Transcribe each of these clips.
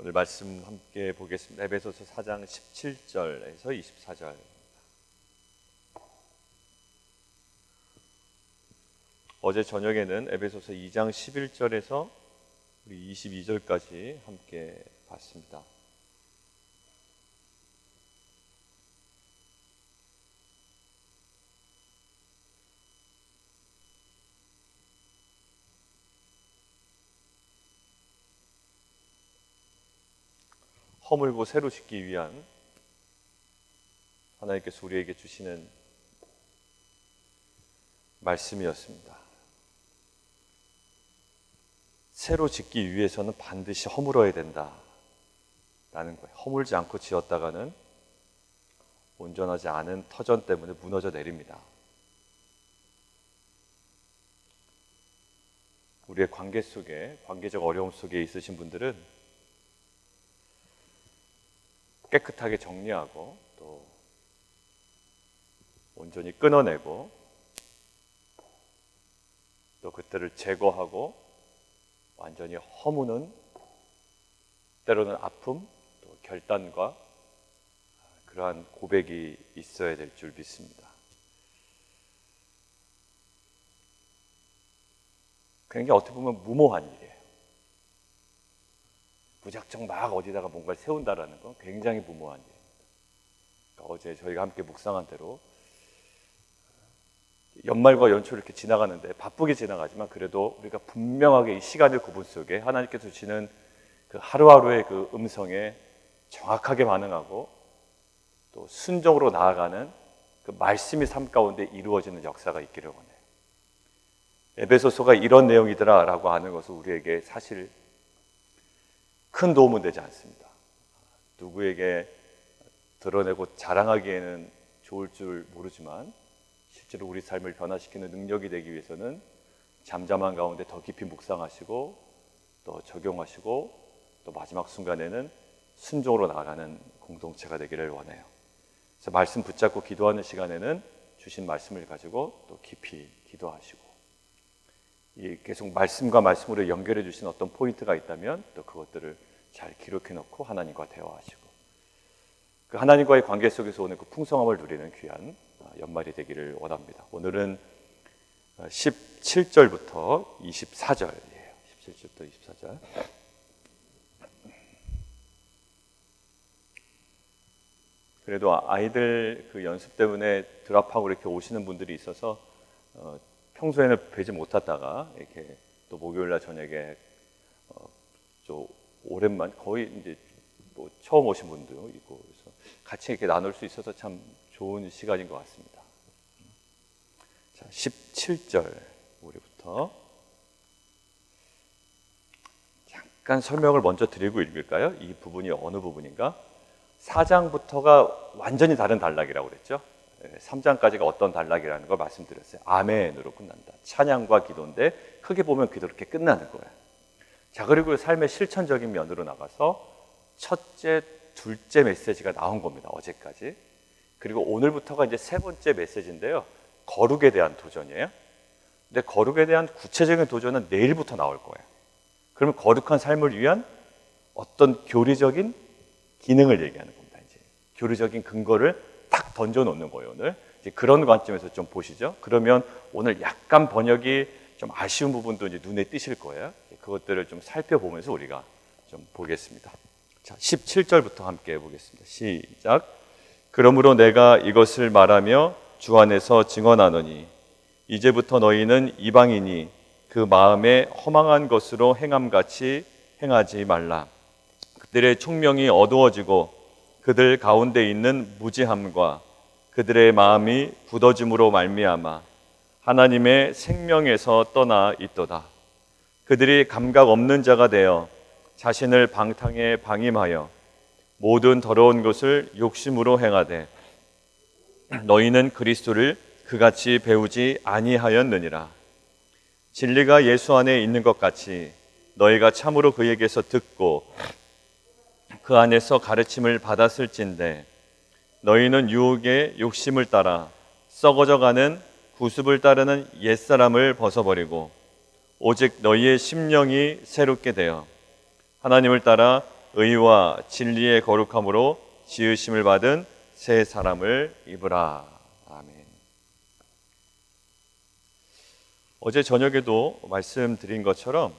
오늘 말씀 함께 보겠습니다. 에베소서 4장 17절에서 24절. 어제 저녁에는 에베소서 2장 11절에서 우리 22절까지 함께 봤습니다. 허물고 새로 짓기 위한 하나님께서 우리에게 주시는 말씀이었습니다. 새로 짓기 위해서는 반드시 허물어야 된다라는 거예요. 허물지 않고 지었다가는 온전하지 않은 터전 때문에 무너져 내립니다. 우리의 관계 속에, 관계적 어려움 속에 있으신 분들은 깨끗하게 정리하고 또 온전히 끊어내고 또 그때를 제거하고 완전히 허무는 때로는 아픔, 또 결단과 그러한 고백이 있어야 될 줄 믿습니다. 굉장히 어떻게 보면 무모한 일이에요. 무작정 막 어디다가 뭔가를 세운다라는 건 굉장히 무모한 일입니다. 그러니까 어제 저희가 함께 묵상한 대로 연말과 연초를 이렇게 지나가는데 바쁘게 지나가지만 그래도 우리가 분명하게 이 시간의 구분 속에 하나님께서 주시는 그 하루하루의 그 음성에 정확하게 반응하고 또 순종으로 나아가는 그 말씀이 삶 가운데 이루어지는 역사가 있기를 원해요. 에베소서가 이런 내용이더라라고 하는 것은 우리에게 사실 큰 도움은 되지 않습니다. 누구에게 드러내고 자랑하기에는 좋을 줄 모르지만 실제로 우리 삶을 변화시키는 능력이 되기 위해서는 잠잠한 가운데 더 깊이 묵상하시고 또 적용하시고 또 마지막 순간에는 순종으로 나아가는 공동체가 되기를 원해요. 그래서 말씀 붙잡고 기도하는 시간에는 주신 말씀을 가지고 또 깊이 기도하시고 이 계속 말씀과 말씀으로 연결해 주신 어떤 포인트가 있다면 또 그것들을 잘 기록해 놓고 하나님과 대화하시고 그 하나님과의 관계 속에서 오는 그 풍성함을 누리는 귀한 연말이 되기를 원합니다. 오늘은 17절부터 24절이에요. 17절부터 24절. 그래도 아이들 그 연습 때문에 드랍하고 이렇게 오시는 분들이 있어서 평소에는 뵈지 못하다가 이렇게 또 목요일날 저녁에 좀 오랜만 거의 이제 뭐 처음 오신 분도 있고 그래서 같이 이렇게 나눌 수 있어서 참 좋은 시간인 것 같습니다. 자, 17절 우리부터 잠깐 설명을 먼저 드리고 읽을까요? 이 부분이 어느 부분인가? 4장부터가 완전히 다른 단락이라고 그랬죠. 3장까지가 어떤 단락이라는 걸 말씀드렸어요. 아멘으로 끝난다. 찬양과 기도인데 크게 보면 그렇게 끝나는 거예요. 자, 그리고 삶의 실천적인 면으로 나가서 첫째, 둘째 메시지가 나온 겁니다. 어제까지. 그리고 오늘부터가 이제 세 번째 메시지인데요. 거룩에 대한 도전이에요. 근데 거룩에 대한 구체적인 도전은 내일부터 나올 거예요. 그러면 거룩한 삶을 위한 어떤 교리적인 기능을 얘기하는 겁니다. 이제 교리적인 근거를 딱 던져놓는 거예요. 오늘 이제 그런 관점에서 좀 보시죠. 그러면 오늘 약간 번역이 좀 아쉬운 부분도 이제 눈에 띄실 거예요. 그것들을 좀 살펴보면서 우리가 좀 보겠습니다. 자, 17절부터 함께 보겠습니다. 시작. 그러므로 내가 이것을 말하며 주 안에서 증언하노니 이제부터 너희는 이방인이 그 마음에 허망한 것으로 행함같이 행하지 말라. 그들의 총명이 어두워지고 그들 가운데 있는 무지함과 그들의 마음이 굳어짐으로 말미암아 하나님의 생명에서 떠나 있도다. 그들이 감각 없는 자가 되어 자신을 방탕에 방임하여 모든 더러운 것을 욕심으로 행하되 너희는 그리스도를 그같이 배우지 아니하였느니라. 진리가 예수 안에 있는 것 같이 너희가 참으로 그에게서 듣고 그 안에서 가르침을 받았을진데 너희는 유혹의 욕심을 따라 썩어져가는 구습을 따르는 옛사람을 벗어버리고 오직 너희의 심령이 새롭게 되어 하나님을 따라 의와 진리의 거룩함으로 지으심을 받은 새 사람을 입으라. 아멘. 어제 저녁에도 말씀드린 것처럼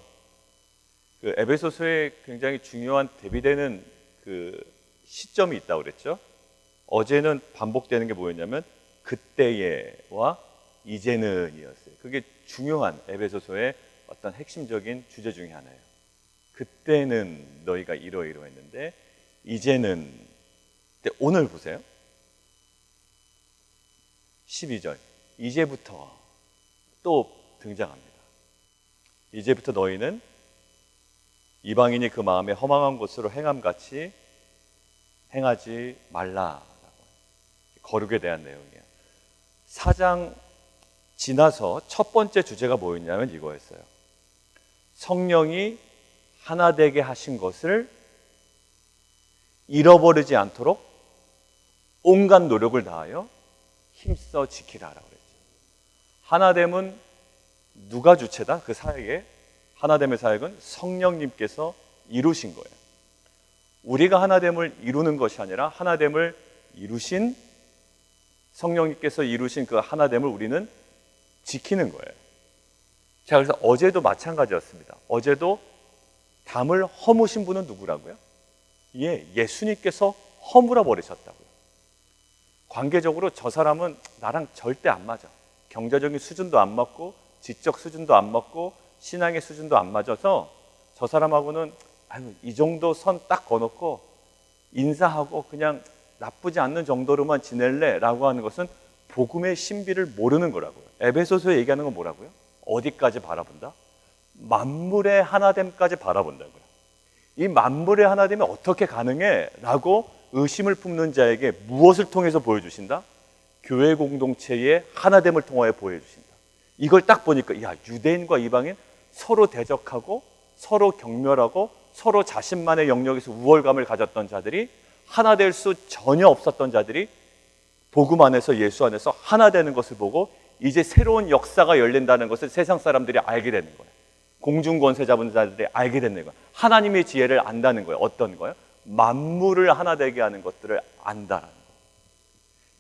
그 에베소서에 굉장히 중요한 대비되는 그 시점이 있다고 그랬죠. 어제는 반복되는 게 뭐였냐면 그때에와 이제는이었어요. 그게 중요한 에베소서의 어떤 핵심적인 주제 중에 하나예요. 그때는 너희가 이러이러했는데 이제는. 근데 오늘 보세요. 12절 이제부터 또 등장합니다. 이제부터 너희는 이방인이 그 마음에 허망한 것으로 행함같이 행하지 말라라고. 거룩에 대한 내용이에요. 4장 지나서 첫 번째 주제가 뭐였냐면 이거였어요. 성령이 하나 되게 하신 것을 잃어버리지 않도록 온갖 노력을 다하여 힘써 지키라라고 그랬죠. 하나됨은 누가 주체다? 그 사역에 하나됨의 사역은 성령님께서 이루신 거예요. 우리가 하나됨을 이루는 것이 아니라 하나됨을 이루신 성령님께서 이루신 그 하나됨을 우리는 지키는 거예요. 자, 그래서 어제도 마찬가지였습니다. 어제도 담을 허무신 분은 누구라고요? 예수님께서 허물어 버리셨다고요. 관계적으로 저 사람은 나랑 절대 안 맞아. 경제적인 수준도 안 맞고 지적 수준도 안 맞고 신앙의 수준도 안 맞아서 저 사람하고는 이 정도 선 딱 거놓고 인사하고 그냥 나쁘지 않는 정도로만 지낼래 라고 하는 것은 복음의 신비를 모르는 거라고요. 에베소서에 얘기하는 건 뭐라고요? 어디까지 바라본다? 만물의 하나됨까지 바라본다고요. 이 만물의 하나됨이 어떻게 가능해? 라고 의심을 품는 자에게 무엇을 통해서 보여주신다? 교회 공동체의 하나됨을 통하여 보여주신다. 이걸 딱 보니까 야, 유대인과 이방인 서로 대적하고 서로 경멸하고 서로 자신만의 영역에서 우월감을 가졌던 자들이 하나 될 수 전혀 없었던 자들이 복음 안에서 예수 안에서 하나 되는 것을 보고 이제 새로운 역사가 열린다는 것을 세상 사람들이 알게 되는 거예요. 공중권세 잡은 자들이 알게 되는 거예요. 하나님의 지혜를 안다는 거예요. 어떤 거예요? 만물을 하나 되게 하는 것들을 안다라는 거예요.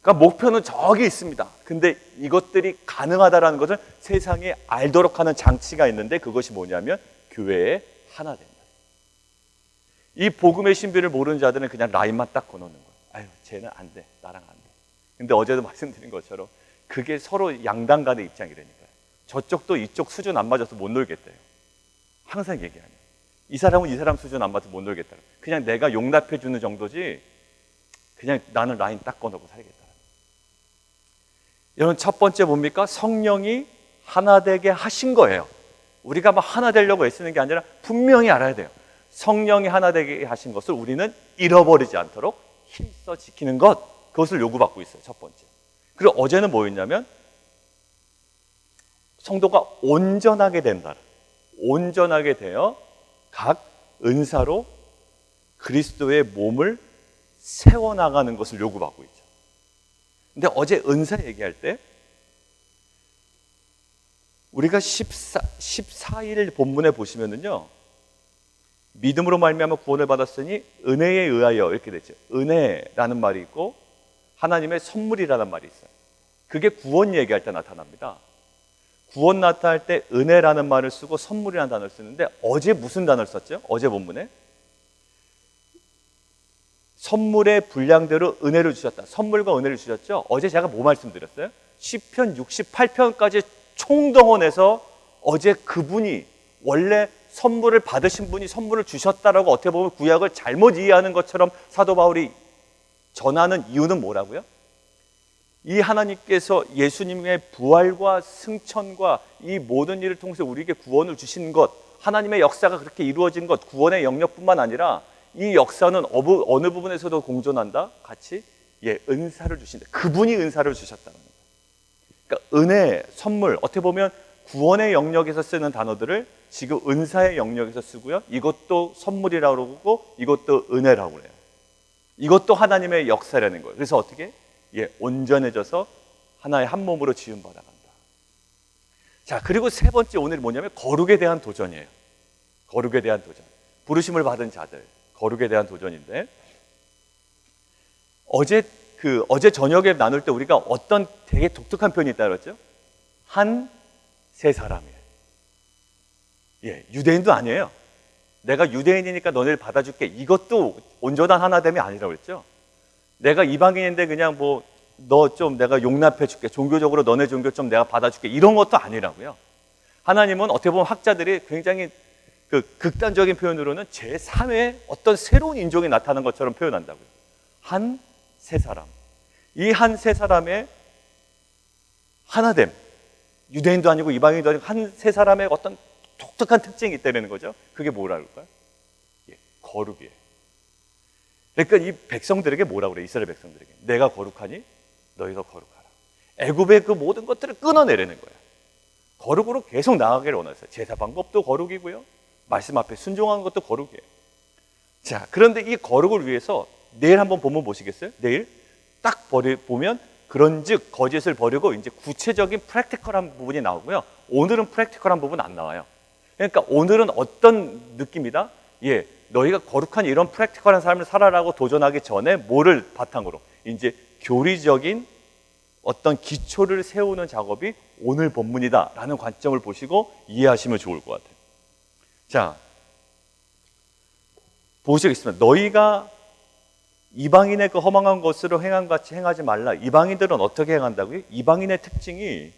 그러니까 목표는 저기 있습니다. 근데 이것들이 가능하다는 것을 세상에 알도록 하는 장치가 있는데 그것이 뭐냐면 교회에 하나 된다. 이 복음의 신비를 모르는 자들은 그냥 라인만 딱 거놓는 거예요. 아유, 쟤는 안 돼. 나랑 안 돼. 근데 어제도 말씀드린 것처럼 그게 서로 양당 간의 입장이라니까요. 저쪽도 이쪽 수준 안 맞아서 못 놀겠대요. 항상 얘기하면 이 사람은 이 사람 수준 안 맞아서 못 놀겠다. 그냥 내가 용납해 주는 정도지 그냥 나는 라인 딱 꺼놓고 살겠다. 여러분, 첫 번째 뭡니까? 성령이 하나 되게 하신 거예요. 우리가 막 하나 되려고 애쓰는 게 아니라 분명히 알아야 돼요. 성령이 하나 되게 하신 것을 우리는 잃어버리지 않도록 힘써 지키는 것, 그것을 요구받고 있어요. 첫 번째. 그리고 어제는 뭐였냐면 성도가 온전하게 된다. 온전하게 되어 각 은사로 그리스도의 몸을 세워나가는 것을 요구받고 있죠. 근데 어제 은사 얘기할 때 우리가 14일 본문에 보시면은요, 믿음으로 말미암아 구원을 받았으니 은혜에 의하여 이렇게 됐죠. 은혜라는 말이 있고 하나님의 선물이라는 말이 있어요. 그게 구원 얘기할 때 나타납니다. 구원 나타날 때 은혜라는 말을 쓰고 선물이라는 단어를 쓰는데 어제 무슨 단어를 썼죠? 어제 본문에 선물의 분량대로 은혜를 주셨다. 선물과 은혜를 주셨죠? 어제 제가 뭐 말씀드렸어요? 시편 68편까지 총동원해서 어제 그분이 원래 선물을 받으신 분이 선물을 주셨다라고 어떻게 보면 구약을 잘못 이해하는 것처럼 사도 바울이 전하는 이유는 뭐라고요? 이 하나님께서 예수님의 부활과 승천과 이 모든 일을 통해서 우리에게 구원을 주신 것, 하나님의 역사가 그렇게 이루어진 것, 구원의 영역뿐만 아니라 이 역사는 어느 부분에서도 공존한다? 같이 은사를 주신다. 그분이 은사를 주셨다는 거예요. 그러니까 은혜, 선물, 어떻게 보면 구원의 영역에서 쓰는 단어들을 지금 은사의 영역에서 쓰고요. 이것도 선물이라고 그러고 이것도 은혜라고 그래요. 이것도 하나님의 역사라는 거예요. 그래서 어떻게? 온전해져서 하나의 한 몸으로 지음받아 간다. 자, 그리고 세 번째 오늘이 뭐냐면 거룩에 대한 도전이에요. 거룩에 대한 도전. 부르심을 받은 자들. 거룩에 대한 도전인데, 어제 저녁에 나눌 때 우리가 어떤 되게 독특한 표현이 있다 그랬죠? 한 세 사람이에요. 예, 유대인도 아니에요. 내가 유대인이니까 너네를 받아줄게. 이것도 온전한 하나됨이 아니라고 그랬죠? 내가 이방인인데 그냥 뭐 너 좀 내가 용납해 줄게. 종교적으로 너네 종교 좀 내가 받아줄게. 이런 것도 아니라고요. 하나님은 어떻게 보면 학자들이 굉장히 그 극단적인 표현으로는 제3의 어떤 새로운 인종이 나타나는 것처럼 표현한다고요. 한 세 사람. 이 한 세 사람의 하나됨. 유대인도 아니고 이방인도 아니고 한 세 사람의 어떤 독특한 특징이 있다는 거죠. 그게 뭐라 그럴까요? 예, 거룩이에요. 그러니까 이 백성들에게 뭐라 그래? 이스라엘 백성들에게. 내가 거룩하니 너희도 거룩하라. 애굽의 그 모든 것들을 끊어내려는 거예요. 거룩으로 계속 나아가기를 원했어요. 제사 방법도 거룩이고요. 말씀 앞에 순종하는 것도 거룩이에요. 자, 그런데 이 거룩을 위해서 내일 한번 본문 보시겠어요? 내일 딱 보면 그런즉 거짓을 버리고 이제 구체적인 프랙티컬한 부분이 나오고요. 오늘은 프랙티컬한 부분 안 나와요. 그러니까 오늘은 어떤 느낌이다? 예, 너희가 거룩한 이런 프랙티컬한 삶을 살아라고 도전하기 전에 뭐를 바탕으로? 이제 교리적인 어떤 기초를 세우는 작업이 오늘 본문이다라는 관점을 보시고 이해하시면 좋을 것 같아요. 자, 보시겠습니다. 너희가 이방인의 그 허망한 것으로 행한 같이 행하지 말라. 이방인들은 어떻게 행한다고요? 이방인의 특징이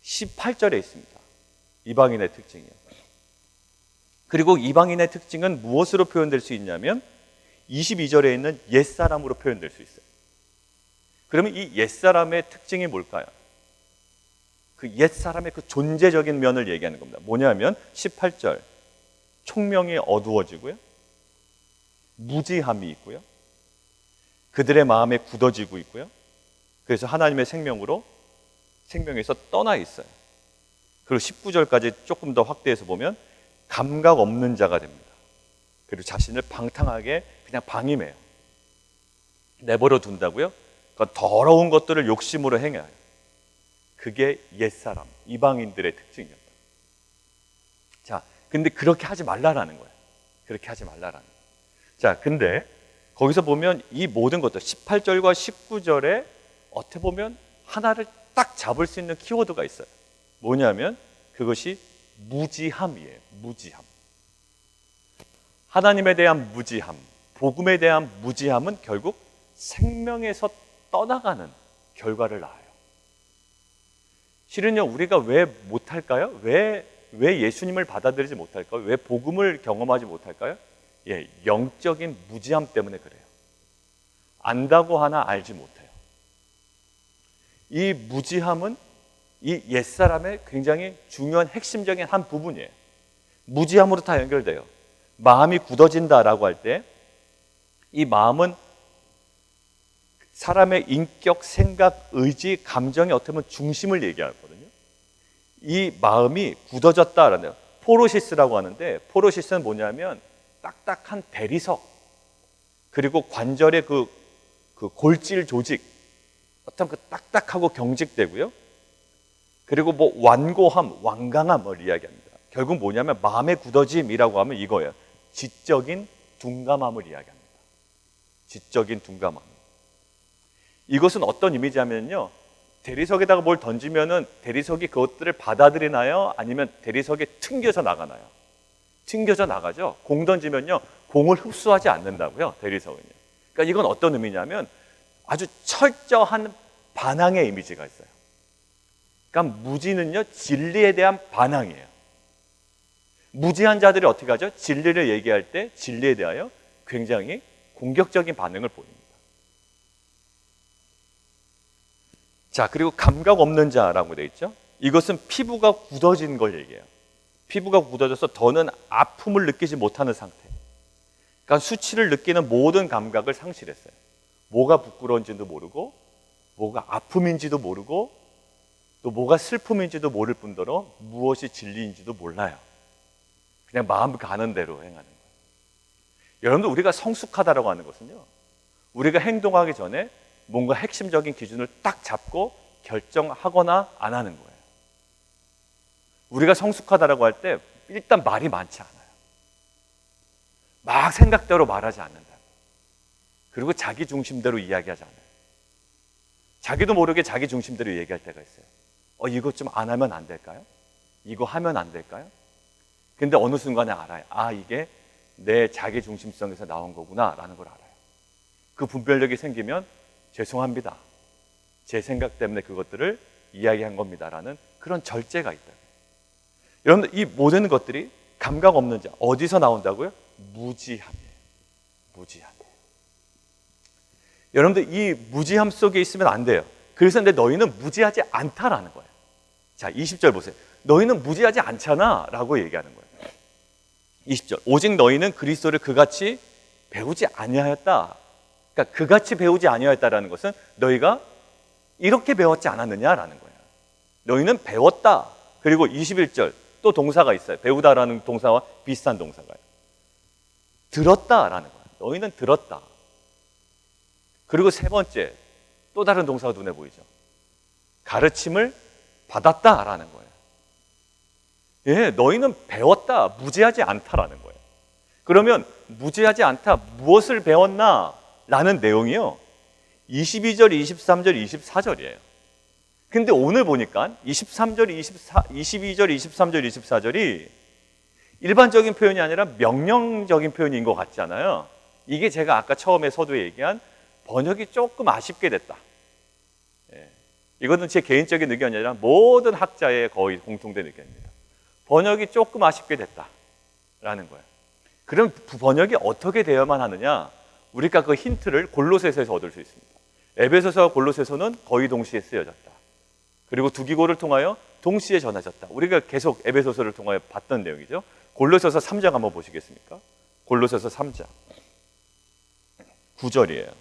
18절에 있습니다. 이방인의 특징이요. 그리고 이방인의 특징은 무엇으로 표현될 수 있냐면 22절에 있는 옛사람으로 표현될 수 있어요. 그러면 이 옛사람의 특징이 뭘까요? 그 옛사람의 그 존재적인 면을 얘기하는 겁니다. 뭐냐면 18절 총명이 어두워지고요. 무지함이 있고요. 그들의 마음에 굳어지고 있고요. 그래서 하나님의 생명에서 떠나 있어요. 그리고 19절까지 조금 더 확대해서 보면 감각 없는 자가 됩니다. 그리고 자신을 방탕하게 그냥 방임해요. 내버려 둔다고요? 그러니까 더러운 것들을 욕심으로 행해요. 그게 옛사람, 이방인들의 특징이었다. 자, 근데 그렇게 하지 말라라는 거예요. 그렇게 하지 말라라는 거예요. 자, 근데 거기서 보면 이 모든 것들 18절과 19절에 어떻게 보면 하나를 딱 잡을 수 있는 키워드가 있어요. 뭐냐면 그것이 무지함이에요. 무지함. 하나님에 대한 무지함, 복음에 대한 무지함은 결국 생명에서 떠나가는 결과를 낳아요. 실은요, 우리가 왜 못할까요? 왜 예수님을 받아들이지 못할까요? 왜 복음을 경험하지 못할까요? 예, 영적인 무지함 때문에 그래요. 안다고 하나 알지 못해요. 이 무지함은 이 옛사람의 굉장히 중요한 핵심적인 한 부분이에요. 무지함으로 다 연결돼요. 마음이 굳어진다라고 할 때 이 마음은 사람의 인격, 생각, 의지, 감정의 어떻게 보면 중심을 얘기하거든요. 이 마음이 굳어졌다라는 포로시스라고 하는데, 포로시스는 뭐냐면 딱딱한 대리석, 그리고 관절의 그 골질 조직, 어떤 그 딱딱하고 경직되고요. 그리고 뭐 완고함, 완강함을 이야기합니다. 결국 뭐냐면 마음의 굳어짐이라고 하면 이거예요. 지적인 둔감함을 이야기합니다. 지적인 둔감함. 이것은 어떤 이미지냐면요, 대리석에다가 뭘 던지면은 대리석이 그것들을 받아들이나요? 아니면 대리석이 튕겨져 나가나요? 튕겨져 나가죠. 공 던지면요, 공을 흡수하지 않는다고요, 대리석은요. 그러니까 이건 어떤 의미냐면 아주 철저한 반항의 이미지가 있어요. 그러니까 무지는요, 진리에 대한 반항이에요. 무지한 자들이 어떻게 하죠? 진리를 얘기할 때 진리에 대하여 굉장히 공격적인 반응을 보입니다. 자, 그리고 감각 없는 자라고 되어 있죠. 이것은 피부가 굳어진 걸 얘기해요. 피부가 굳어져서 더는 아픔을 느끼지 못하는 상태. 그러니까 수치를 느끼는 모든 감각을 상실했어요. 뭐가 부끄러운지도 모르고, 뭐가 아픔인지도 모르고, 또 뭐가 슬픔인지도 모를 뿐더러 무엇이 진리인지도 몰라요. 그냥 마음 가는 대로 행하는 거예요. 여러분들, 우리가 성숙하다라고 하는 것은요, 우리가 행동하기 전에 뭔가 핵심적인 기준을 딱 잡고 결정하거나 안 하는 거예요. 우리가 성숙하다라고 할 때 일단 말이 많지 않아요. 막 생각대로 말하지 않는다. 그리고 자기 중심대로 이야기하지 않아요. 자기도 모르게 자기 중심대로 얘기할 때가 있어요. 이거 좀 안 하면 안 될까요? 이거 하면 안 될까요? 근데 어느 순간에 알아요. 이게 내 자기 중심성에서 나온 거구나 라는 걸 알아요. 그 분별력이 생기면 죄송합니다. 제 생각 때문에 그것들을 이야기한 겁니다 라는 그런 절제가 있다. 여러분들, 이 모든 것들이 감각 없는 자, 어디서 나온다고요? 무지함이에요. 무지함이에요. 여러분들, 이 무지함 속에 있으면 안 돼요. 그래서 근데 너희는 무지하지 않다라는 거예요. 자, 20절 보세요. 너희는 무지하지 않잖아 라고 얘기하는 거예요. 20절, 오직 너희는 그리스도를 그같이 배우지 아니하였다. 그러니까 그같이 배우지 아니하였다라는 것은 너희가 이렇게 배웠지 않았느냐라는 거예요. 너희는 배웠다. 그리고 21절 또 동사가 있어요. 배우다라는 동사와 비슷한 동사가요. 들었다라는 거예요. 너희는 들었다. 그리고 세 번째 또 다른 동사가 눈에 보이죠. 가르침을 받았다라는 거예요. 예, 너희는 배웠다, 무지하지 않다라는 거예요. 그러면 무지하지 않다, 무엇을 배웠나? 라는 내용이요. 22절, 23절, 24절이에요. 근데 오늘 보니까 23절, 22절, 23절, 24절이 일반적인 표현이 아니라 명령적인 표현인 것 같잖아요. 이게 제가 아까 처음에 서두에 얘기한 번역이 조금 아쉽게 됐다. 예. 이것은 제 개인적인 의견이 아니라 모든 학자의 거의 공통된 의견입니다. 번역이 조금 아쉽게 됐다라는 거예요. 그럼 번역이 어떻게 되어야만 하느냐? 우리가 그 힌트를 골로새서에서 얻을 수 있습니다. 에베소서와 골로새서는 거의 동시에 쓰여졌다. 그리고 두 기고를 통하여 동시에 전해졌다. 우리가 계속 에베소서를 통하여 봤던 내용이죠. 골로새서 3장 한번 보시겠습니까? 골로새서 3장 9절이에요.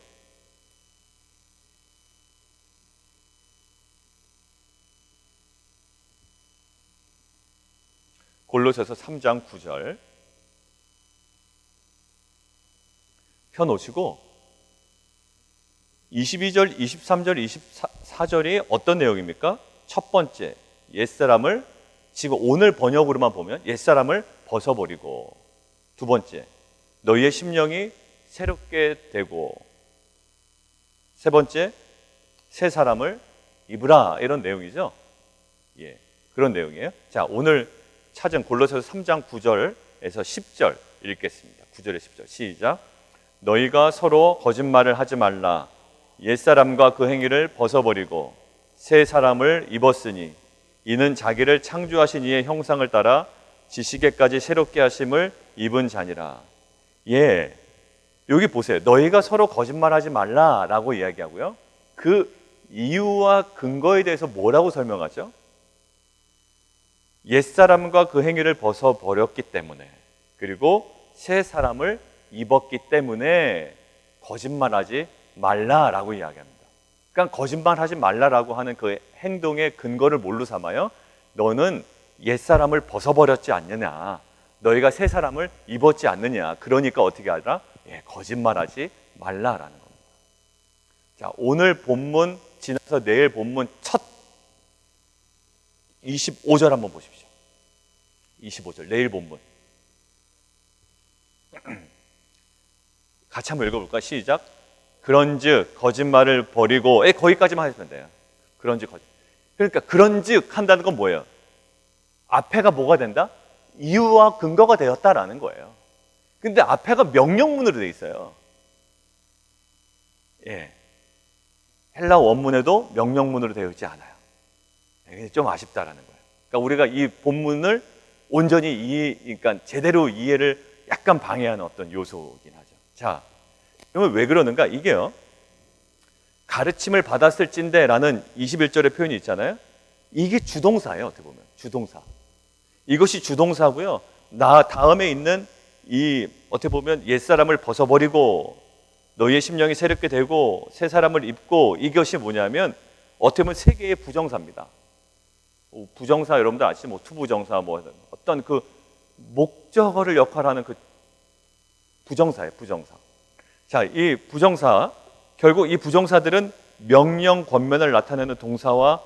골로새서 3장 9절 펴놓으시고 22절, 23절, 24절이 어떤 내용입니까? 첫 번째, 옛사람을 지금 오늘 번역으로만 보면 옛사람을 벗어버리고, 두 번째, 너희의 심령이 새롭게 되고, 세 번째, 새 사람을 입으라, 이런 내용이죠. 예, 그런 내용이에요. 자, 오늘 찾은 골로새서 3장 9절에서 10절 읽겠습니다. 9절에 10절 시작. 너희가 서로 거짓말을 하지 말라. 옛사람과 그 행위를 벗어버리고 새 사람을 입었으니 이는 자기를 창조하신 이의 형상을 따라 지식에까지 새롭게 하심을 입은 자니라. 예, 여기 보세요. 너희가 서로 거짓말하지 말라라고 이야기하고요. 그 이유와 근거에 대해서 뭐라고 설명하죠? 옛사람과 그 행위를 벗어버렸기 때문에, 그리고 새 사람을 입었기 때문에 거짓말하지 말라라고 이야기합니다. 그러니까 거짓말하지 말라라고 하는 그 행동의 근거를 뭘로 삼아요? 너는 옛사람을 벗어버렸지 않느냐, 너희가 새 사람을 입었지 않느냐, 그러니까 어떻게 하라? 예, 거짓말하지 말라라는 겁니다. 자, 오늘 본문 지나서 내일 본문 첫 25절 한번 보십시오. 25절 내일 본문 같이 한번 읽어볼까? 시작. 그런즉 거짓말을 버리고, 거기까지만 하시면 돼요. 그런즉 거짓. 그러니까 그런즉 한다는 건 뭐예요? 앞에가 뭐가 된다? 이유와 근거가 되었다라는 거예요. 근데 앞에가 명령문으로 돼 있어요. 예, 헬라 원문에도 명령문으로 되어 있지 않아요. 좀 아쉽다라는 거예요. 그러니까 우리가 이 본문을 온전히 그러니까 제대로 이해를 약간 방해하는 어떤 요소이긴 하죠. 자, 그러면 왜 그러는가? 이게요, 가르침을 받았을진대라는 21절의 표현이 있잖아요. 이게 주동사예요. 어떻게 보면 주동사. 이것이 주동사고요. 나 다음에 있는 이 어떻게 보면 옛사람을 벗어버리고 너희의 심령이 새롭게 되고 새 사람을 입고, 이것이 뭐냐면 어떻게 보면 세 개의 부정사입니다. 부정사 여러분들 아시죠? 뭐 투부정사, 뭐 어떤 그 목적어를 역할하는 그 부정사예요. 부정사. 자, 이 부정사, 결국 이 부정사들은 명령, 권면을 나타내는 동사와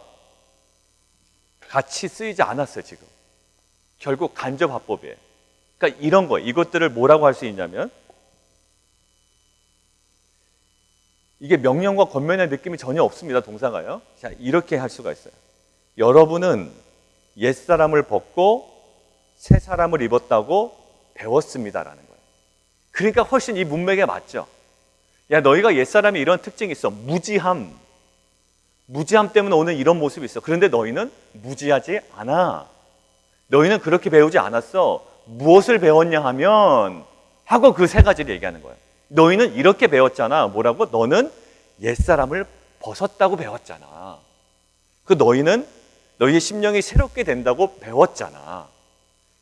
같이 쓰이지 않았어요. 지금 결국 간접합법이에요. 그러니까 이런 거, 이것들을 뭐라고 할 수 있냐면 이게 명령과 권면의 느낌이 전혀 없습니다. 동사가요. 자, 이렇게 할 수가 있어요. 여러분은 옛사람을 벗고 새 사람을 입었다고 배웠습니다라는 거예요. 그러니까 훨씬 이 문맥에 맞죠. 야, 너희가 옛사람이 이런 특징이 있어. 무지함 때문에 오늘 이런 모습이 있어. 그런데 너희는 무지하지 않아. 너희는 그렇게 배우지 않았어. 무엇을 배웠냐 하면 하고 그 세 가지를 얘기하는 거예요. 너희는 이렇게 배웠잖아. 뭐라고? 너는 옛사람을 벗었다고 배웠잖아. 그 너희는 너희의 심령이 새롭게 된다고 배웠잖아.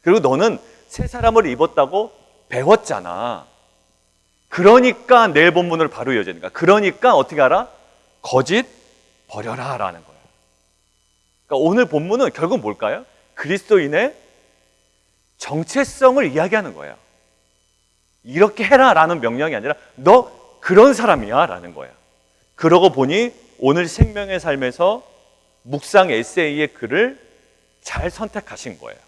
그리고 너는 새 사람을 입었다고 배웠잖아. 그러니까 내일 본문을 바로 이어지니까. 그러니까 어떻게 알아? 거짓 버려라 라는 거예요. 그러니까 오늘 본문은 결국 뭘까요? 그리스도인의 정체성을 이야기하는 거예요. 이렇게 해라 라는 명령이 아니라 너 그런 사람이야 라는 거예요. 그러고 보니 오늘 생명의 삶에서 묵상 에세이의 글을 잘 선택하신 거예요.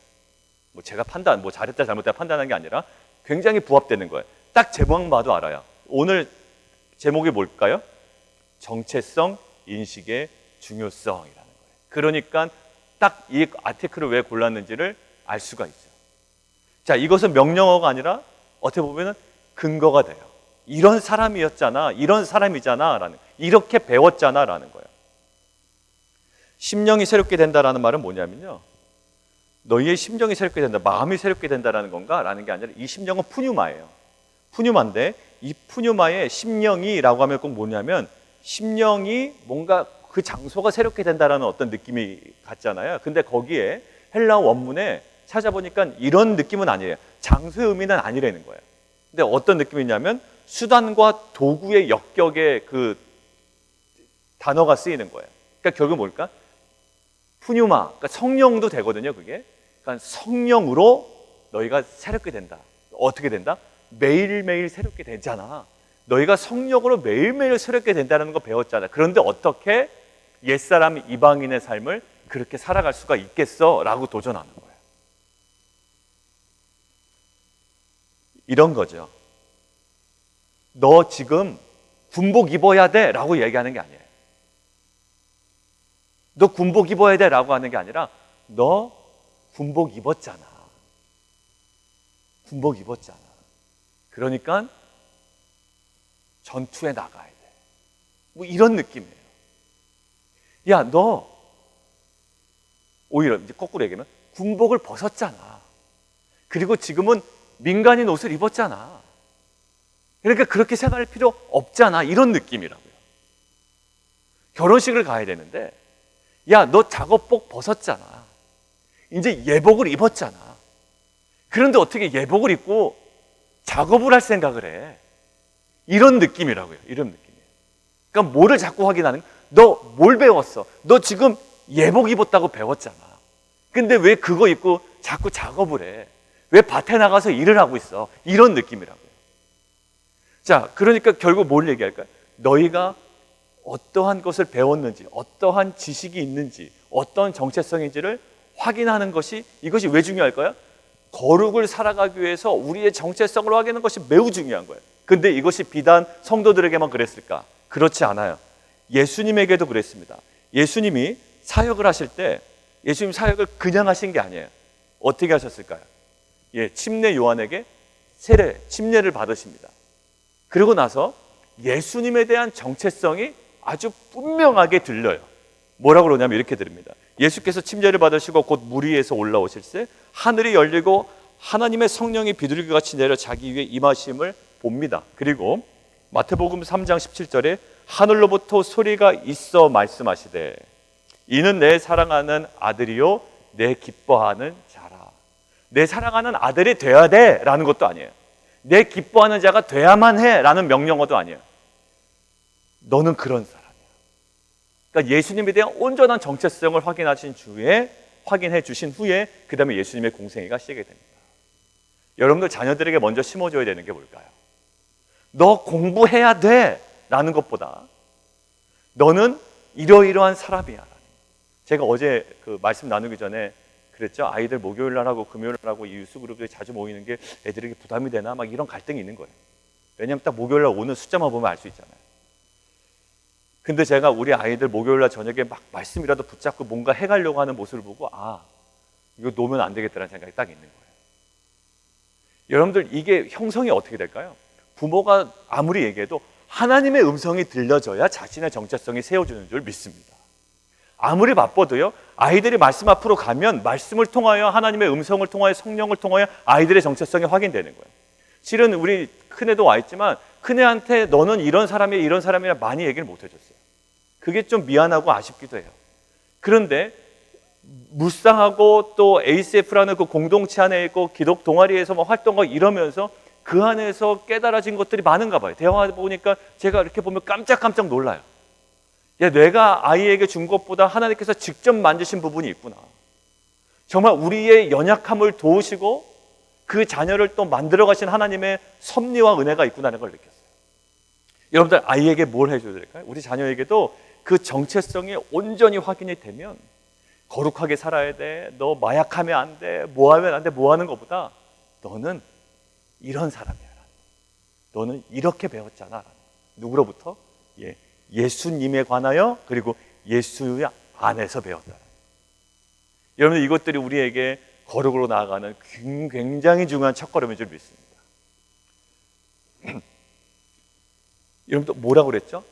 뭐 제가 잘했다 잘못했다 판단한 게 아니라 굉장히 부합되는 거예요. 딱 제목만 봐도 알아요. 오늘 제목이 뭘까요? 정체성 인식의 중요성이라는 거예요. 그러니까 딱 이 아티클을 왜 골랐는지를 알 수가 있죠. 자, 이것은 명령어가 아니라 어떻게 보면 근거가 돼요. 이런 사람이었잖아, 이런 사람이잖아 라는, 이렇게 배웠잖아 라는 거예요. 심령이 새롭게 된다라는 말은 뭐냐면요, 너희의 심령이 새롭게 된다, 마음이 새롭게 된다라는 건가? 라는 게 아니라 이 심령은 푸뉴마예요. 푸뉴마인데 이 푸뉴마의 심령이라고 하면 꼭 뭐냐면 심령이 뭔가 그 장소가 새롭게 된다라는 어떤 느낌이 같잖아요. 근데 거기에 헬라어 원문에 찾아보니까 이런 느낌은 아니에요. 장소의 의미는 아니라는 거예요. 근데 어떤 느낌이냐면 수단과 도구의 역격의 그 단어가 쓰이는 거예요. 그러니까 결국 뭘까? 푸뉴마, 그러니까 성령도 되거든요, 그게. 그러니까 성령으로 너희가 새롭게 된다. 어떻게 된다? 매일매일 새롭게 되잖아. 너희가 성령으로 매일매일 새롭게 된다는 거 배웠잖아. 그런데 어떻게 옛사람 이방인의 삶을 그렇게 살아갈 수가 있겠어? 라고 도전하는 거예요. 이런 거죠. 너 지금 군복 입어야 돼 라고 얘기하는 게 아니에요. 너 군복 입어야 돼 라고 하는 게 아니라 너 군복 입었잖아. 군복 입었잖아. 그러니까 전투에 나가야 돼. 뭐 이런 느낌이에요. 야, 너 오히려 이제 거꾸로 얘기하면 군복을 벗었잖아. 그리고 지금은 민간인 옷을 입었잖아. 그러니까 그렇게 생각할 필요 없잖아. 이런 느낌이라고요. 결혼식을 가야 되는데 야, 너 작업복 벗었잖아. 이제 예복을 입었잖아. 그런데 어떻게 예복을 입고 작업을 할 생각을 해? 이런 느낌이라고요. 이런 느낌이에요. 그러니까 뭐를 자꾸 확인하는 거야? 너 뭘 배웠어? 너 지금 예복 입었다고 배웠잖아. 근데 왜 그거 입고 자꾸 작업을 해? 왜 밭에 나가서 일을 하고 있어? 이런 느낌이라고요. 자, 그러니까 결국 뭘 얘기할까요? 너희가 어떠한 것을 배웠는지, 어떠한 지식이 있는지, 어떤 정체성인지를 확인하는 것이, 이것이 왜 중요할까요? 거룩을 살아가기 위해서 우리의 정체성을 확인하는 것이 매우 중요한 거예요. 근데 이것이 비단 성도들에게만 그랬을까? 그렇지 않아요. 예수님에게도 그랬습니다. 예수님이 사역을 하실 때 예수님 사역을 그냥 하신 게 아니에요. 어떻게 하셨을까요? 예, 침례 요한에게 침례를 받으십니다. 그리고 나서 예수님에 대한 정체성이 아주 분명하게 들려요. 뭐라고 그러냐면 이렇게 들립니다. 예수께서 침례를 받으시고 곧 물 위에서 올라오실 때 하늘이 열리고 하나님의 성령이 비둘기같이 내려 자기 위에 임하심을 봅니다. 그리고 마태복음 3장 17절에 하늘로부터 소리가 있어 말씀하시되 이는 내 사랑하는 아들이요 내 기뻐하는 자라. 내 사랑하는 아들이 돼야 돼 라는 것도 아니에요. 내 기뻐하는 자가 돼야만 해 라는 명령어도 아니에요. 너는 그런 사람이야. 그러니까 예수님에 대한 온전한 정체성을 확인해 주신 후에 그 다음에 예수님의 공생애가 시작이 됩니다. 여러분들 자녀들에게 먼저 심어줘야 되는 게 뭘까요? 너 공부해야 돼 라는 것보다 너는 이러이러한 사람이야. 제가 어제 그 말씀 나누기 전에 그랬죠. 아이들 목요일 날 하고 금요일 날 하고 이 유스 그룹들이 자주 모이는 게 애들에게 부담이 되나 막 이런 갈등이 있는 거예요. 왜냐하면 딱 목요일 날 오는 숫자만 보면 알 수 있잖아요. 근데 제가 우리 아이들 목요일 날 저녁에 막 말씀이라도 붙잡고 뭔가 해가려고 하는 모습을 보고 이거 놓으면 안 되겠다는 생각이 딱 있는 거예요. 여러분들 이게 형성이 어떻게 될까요? 부모가 아무리 얘기해도 하나님의 음성이 들려져야 자신의 정체성이 세워지는 줄 믿습니다. 아무리 바빠도요, 아이들이 말씀 앞으로 가면 말씀을 통하여 하나님의 음성을 통하여 성령을 통하여 아이들의 정체성이 확인되는 거예요. 실은 우리 큰애도 와 있지만 큰애한테 너는 이런 사람이라 많이 얘기를 못 해줬어요. 그게 좀 미안하고 아쉽기도 해요. 그런데 묵상하고 또 ACF라는 그 공동체 안에 있고 기독 동아리에서 활동하고 이러면서 그 안에서 깨달아진 것들이 많은가 봐요. 대화하다 보니까 제가 이렇게 보면 깜짝깜짝 놀라요. 야, 내가 아이에게 준 것보다 하나님께서 직접 만드신 부분이 있구나. 정말 우리의 연약함을 도우시고 그 자녀를 또 만들어 가신 하나님의 섭리와 은혜가 있구나라는 걸 느꼈어요. 여러분들 아이에게 뭘 해줘야 될까요? 우리 자녀에게도 그 정체성이 온전히 확인이 되면 거룩하게 살아야 돼, 너 마약하면 안 돼, 뭐 하면 안 돼, 뭐 하는 것보다 너는 이런 사람이야, 너는 이렇게 배웠잖아. 누구로부터? 예수님에 관하여 그리고 예수 안에서 배웠다. 여러분 이것들이 우리에게 거룩으로 나아가는 굉장히 중요한 첫걸음인 줄 믿습니다. 여러분 또 뭐라고 그랬죠?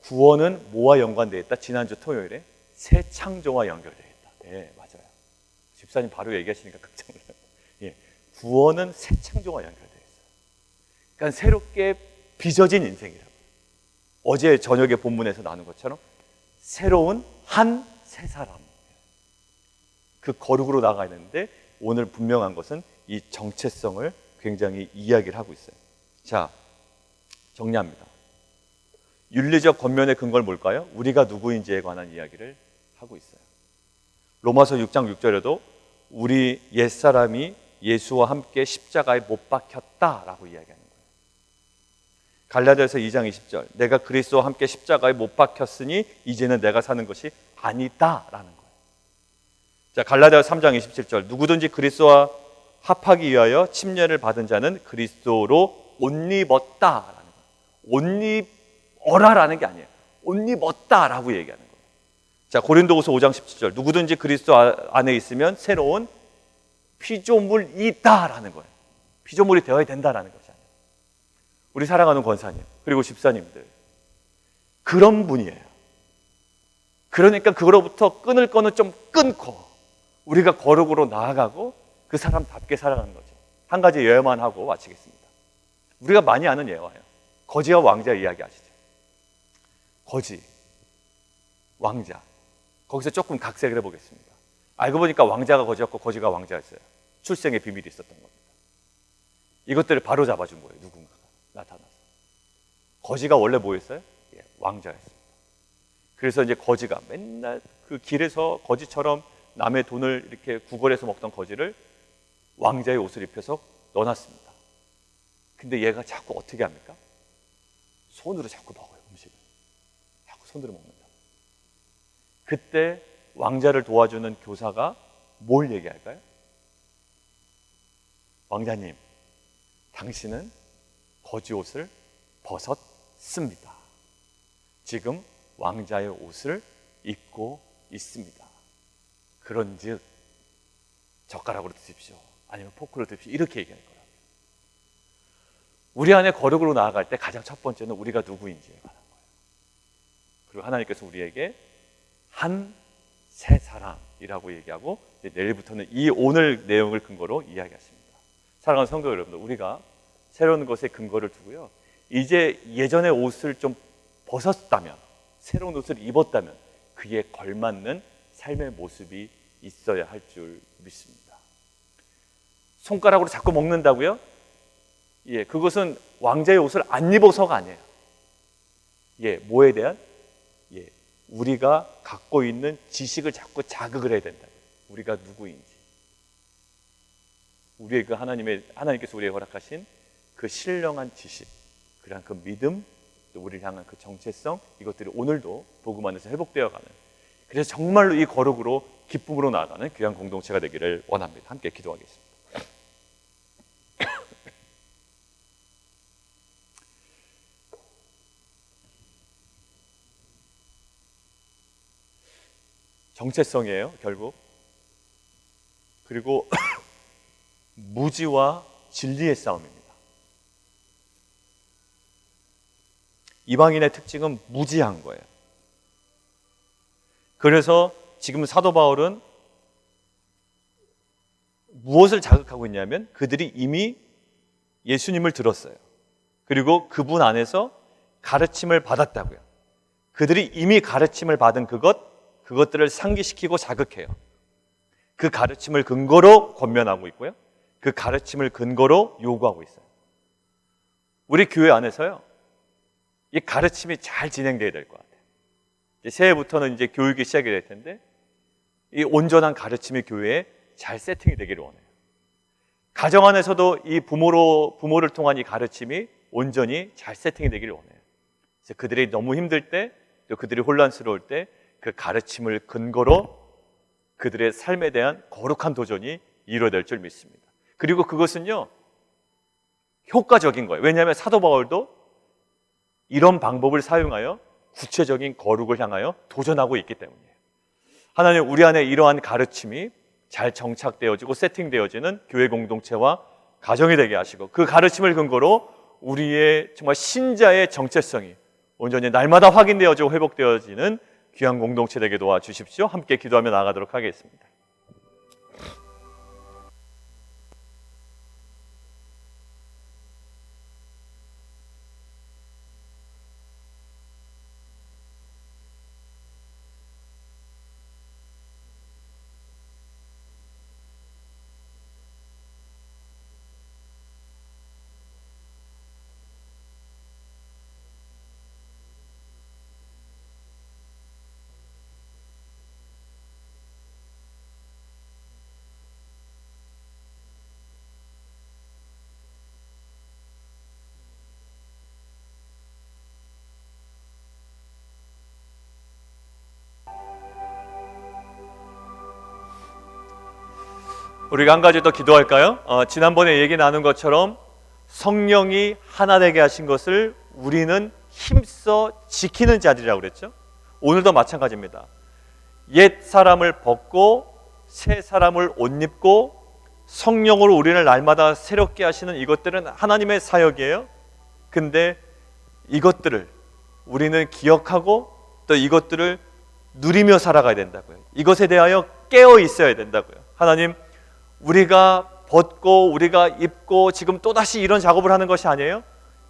구원은 뭐와 연관되어 있다? 지난주 토요일에 새 창조와 연결되어 있다. 네, 맞아요. 집사님 바로 얘기하시니까 깜짝 놀라요. 구원은 새 창조와 연결되어 있어요. 그러니까 새롭게 빚어진 인생이라고. 어제 저녁에 본문에서 나눈 것처럼 새로운 한 새 사람, 그 거룩으로 나가야 되는데 오늘 분명한 것은 이 정체성을 굉장히 이야기를 하고 있어요. 자, 정리합니다. 윤리적 권면의 근거는 뭘까요? 우리가 누구인지에 관한 이야기를 하고 있어요. 로마서 6장 6절에도 우리 옛사람이 예수와 함께 십자가에 못 박혔다라고 이야기하는 거예요. 갈라디아서 2장 20절 내가 그리스도와 함께 십자가에 못 박혔으니 이제는 내가 사는 것이 아니다라는 거예요. 자, 갈라디아서 3장 27절 누구든지 그리스도와 합하기 위하여 침례를 받은 자는 그리스도로 옷 입었다라는 거예요. 옷 입어라라는 게 아니에요. 옷 입었다라고 얘기하는 거예요. 자, 고린도후서 5장 17절 누구든지 그리스도 안에 있으면 새로운 피조물이다라는 거예요. 피조물이 되어야 된다라는 거죠. 우리 사랑하는 권사님 그리고 집사님들 그런 분이에요. 그러니까 그거로부터 끊을 거는 좀 끊고 우리가 거룩으로 나아가고 그 사람답게 살아가는 거죠. 한 가지 예화만 하고 마치겠습니다. 우리가 많이 아는 예화예요. 거지와 왕자 이야기 아시죠? 거지, 왕자. 거기서 조금 각색을 해보겠습니다. 알고 보니까 왕자가 거지였고 거지가 왕자였어요. 출생의 비밀이 있었던 겁니다. 이것들을 바로 잡아준 거예요. 누군가가 나타나서. 거지가 원래 뭐였어요? 왕자였습니다. 그래서 이제 거지가 맨날 그 길에서 거지처럼 남의 돈을 이렇게 구걸해서 먹던 거지를 왕자의 옷을 입혀서 넣어놨습니다. 근데 얘가 자꾸 어떻게 합니까? 손으로 자꾸 먹어요. 음식을 자꾸 손으로 먹는다. 그때 왕자를 도와주는 교사가 뭘 얘기할까요? 왕자님, 당신은 거지 옷을 벗었습니다. 지금 왕자의 옷을 입고 있습니다. 그런즉 젓가락으로 드십시오. 아니면 포크로 드십시오. 이렇게 얘기할 거라고요. 우리 안에 거룩으로 나아갈 때 가장 첫 번째는 우리가 누구인지에 관한 거예요. 그리고 하나님께서 우리에게 한 새 사람이라고 얘기하고 이제 내일부터는 이 오늘 내용을 근거로 이야기하십니다. 사랑하는 성도 여러분들, 우리가 새로운 것에 근거를 두고요. 이제 예전의 옷을 좀 벗었다면, 새로운 옷을 입었다면 그에 걸맞는 삶의 모습이 있어야 할 줄 믿습니다. 손가락으로 자꾸 먹는다고요? 그것은 왕자의 옷을 안 입어서가 아니에요. 뭐에 대한? 우리가 갖고 있는 지식을 자꾸 자극을 해야 된다. 우리가 누구인지. 우리의 그 하나님께서 우리에게 허락하신 그 신령한 지식, 그런 그 믿음, 또 우리를 향한 그 정체성, 이것들이 오늘도 복음 안에서 회복되어 가는. 그래서 정말로 이 거룩으로 기쁨으로 나아가는 귀한 공동체가 되기를 원합니다. 함께 기도하겠습니다. 정체성이에요, 결국. 그리고 무지와 진리의 싸움입니다. 이방인의 특징은 무지한 거예요. 그래서 지금 사도 바울은 무엇을 자극하고 있냐면 그들이 이미 예수님을 들었어요. 그리고 그분 안에서 가르침을 받았다고요. 그들이 이미 가르침을 받은 그것들을 상기시키고 자극해요. 그 가르침을 근거로 권면하고 있고요. 그 가르침을 근거로 요구하고 있어요. 우리 교회 안에서요, 이 가르침이 잘 진행돼야 될 것 같아요. 이제 새해부터는 이제 교육이 시작이 될 텐데 이 온전한 가르침이 교회에 잘 세팅이 되기를 원해요. 가정 안에서도 이 부모를 통한 이 가르침이 온전히 잘 세팅이 되기를 원해요. 그래서 그들이 너무 힘들 때, 또 그들이 혼란스러울 때 그 가르침을 근거로 그들의 삶에 대한 거룩한 도전이 이루어질 줄 믿습니다. 그리고 그것은요, 효과적인 거예요. 왜냐하면 사도 바울도 이런 방법을 사용하여 구체적인 거룩을 향하여 도전하고 있기 때문이에요. 하나님, 우리 안에 이러한 가르침이 잘 정착되어지고 세팅되어지는 교회 공동체와 가정이 되게 하시고, 그 가르침을 근거로 우리의 정말 신자의 정체성이 온전히 날마다 확인되어지고 회복되어지는 귀한 공동체 되게 도와주십시오. 함께 기도하며 나아가도록 하겠습니다. 우리가 한 가지 더 기도할까요? 지난번에 얘기 나눈 것처럼 성령이 하나 되게 하신 것을 우리는 힘써 지키는 자들이라고 그랬죠? 오늘도 마찬가지입니다. 옛 사람을 벗고 새 사람을 옷 입고 성령으로 우리를 날마다 새롭게 하시는 이것들은 하나님의 사역이에요. 근데 이것들을 우리는 기억하고 또 이것들을 누리며 살아가야 된다고요. 이것에 대하여 깨어 있어야 된다고요. 하나님, 우리가 벗고 우리가 입고 지금 또다시 이런 작업을 하는 것이 아니에요.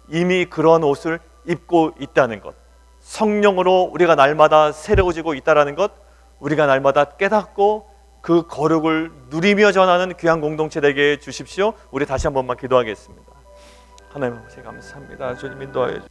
이미 그런 옷을 입고 있다는 것, 성령으로 우리가 날마다 새로워지고 있다는 것, 우리가 날마다 깨닫고 그 거룩을 누리며 전하는 귀한 공동체 되게 해주십시오. 우리 다시 한 번만 기도하겠습니다. 하나님 아버지 감사합니다. 주님 인도하여 주십시오.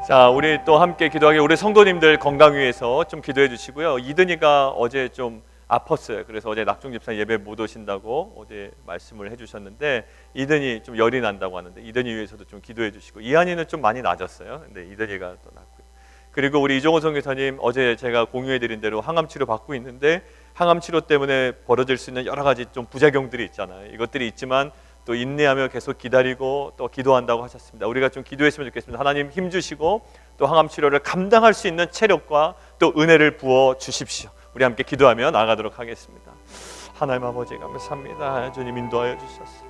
자, 우리 또 함께 기도하게 우리 성도님들 건강 위해서 좀 기도해 주시고요. 이든이가 어제 좀 아팠어요. 그래서 어제 낙종 집사 예배 못 오신다고 어제 말씀을 해주셨는데 이든이 좀 열이 난다고 하는데 이든이 위해서도 좀 기도해 주시고, 이한이는 좀 많이 나아졌어요. 근데 이든이가 또 낫고요. 그리고 우리 이종호 선교사님 어제 제가 공유해 드린 대로 항암 치료 받고 있는데 항암 치료 때문에 벌어질 수 있는 여러 가지 좀 부작용들이 있잖아요. 이것들이 있지만 또 인내하며 계속 기다리고 또 기도한다고 하셨습니다. 우리가 좀 기도했으면 좋겠습니다. 하나님 힘 주시고 또 항암 치료를 감당할 수 있는 체력과 또 은혜를 부어 주십시오. 우리 함께 기도하며 나아가도록 하겠습니다. 하나님 아버지 감사합니다. 주님 인도하여 주셨습니다.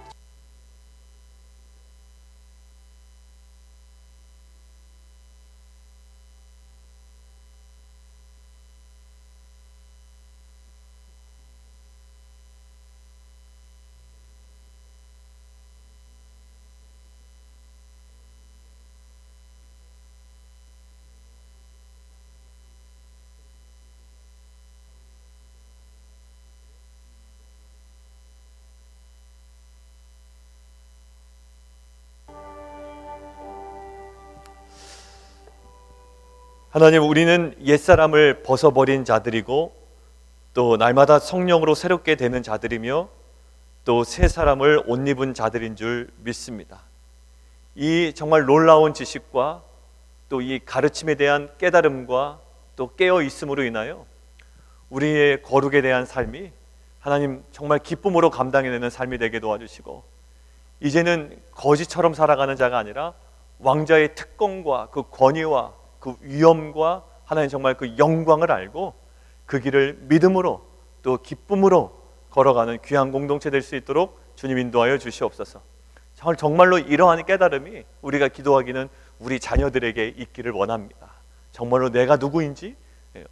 하나님, 우리는 옛사람을 벗어버린 자들이고 또 날마다 성령으로 새롭게 되는 자들이며 또 새 사람을 옷 입은 자들인 줄 믿습니다. 이 정말 놀라운 지식과 또 이 가르침에 대한 깨달음과 또 깨어 있음으로 인하여 우리의 거룩에 대한 삶이 하나님 정말 기쁨으로 감당해내는 삶이 되게 도와주시고, 이제는 거지처럼 살아가는 자가 아니라 왕자의 특권과 그 권위와 그 위엄과 하나님 정말 그 영광을 알고 그 길을 믿음으로 또 기쁨으로 걸어가는 귀한 공동체 될 수 있도록 주님 인도하여 주시옵소서. 정말로 이러한 깨달음이 우리가 기도하기는 우리 자녀들에게 있기를 원합니다. 정말로 내가 누구인지,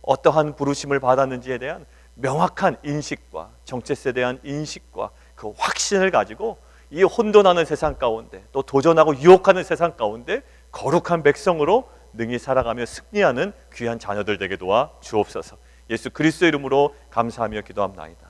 어떠한 부르심을 받았는지에 대한 명확한 인식과 정체성에 대한 인식과 그 확신을 가지고 이 혼돈하는 세상 가운데 또 도전하고 유혹하는 세상 가운데 거룩한 백성으로 능히 살아가며 승리하는 귀한 자녀들 되게 도와 주옵소서. 예수 그리스도의 이름으로 감사하며 기도합나이다.